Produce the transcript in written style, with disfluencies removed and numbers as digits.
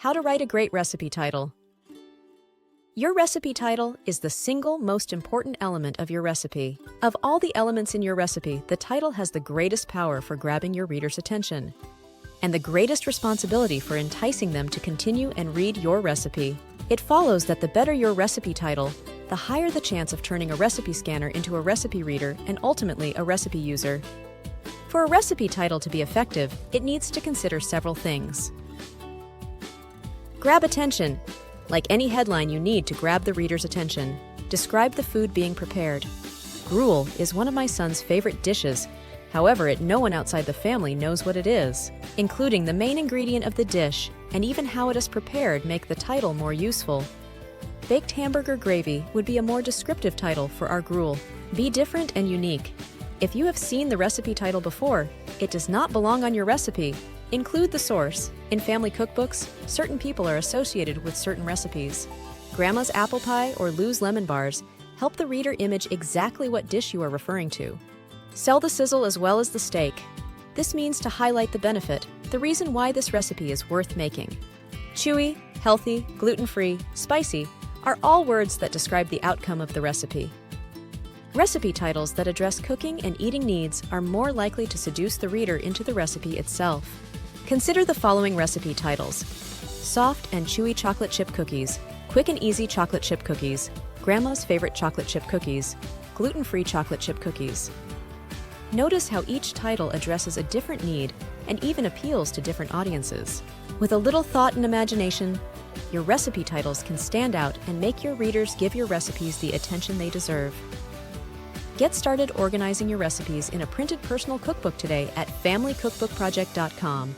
How to write a great recipe title. Your recipe title is the single most important element of your recipe. Of all the elements in your recipe, the title has the greatest power for grabbing your reader's attention, and the greatest responsibility for enticing them to continue and read your recipe. It follows that the better your recipe title, the higher the chance of turning a recipe scanner into a recipe reader and ultimately a recipe user. For a recipe title to be effective, it needs to consider several things. Grab attention. Like any headline, you need to grab the reader's attention. Describe the food being prepared. Gruel is one of my son's favorite dishes. However, no one outside the family knows what it is. Including the main ingredient of the dish and even how it is prepared make the title more useful. Baked hamburger gravy would be a more descriptive title for our gruel. Be different and unique. If you have seen the recipe title before, it does not belong on your recipe. Include the source. In family cookbooks, certain people are associated with certain recipes. Grandma's apple pie or Lou's lemon bars help the reader image exactly what dish you are referring to. Sell the sizzle as well as the steak. This means to highlight the benefit, the reason why this recipe is worth making. Chewy, healthy, gluten-free, spicy are all words that describe the outcome of the recipe. Recipe titles that address cooking and eating needs are more likely to seduce the reader into the recipe itself. Consider the following recipe titles: Soft and chewy chocolate chip cookies, quick and easy chocolate chip cookies, Grandma's favorite chocolate chip cookies, gluten-free chocolate chip cookies. Notice how each title addresses a different need and even appeals to different audiences. With a little thought and imagination, your recipe titles can stand out and make your readers give your recipes the attention they deserve. Get started organizing your recipes in a printed personal cookbook today at familycookbookproject.com.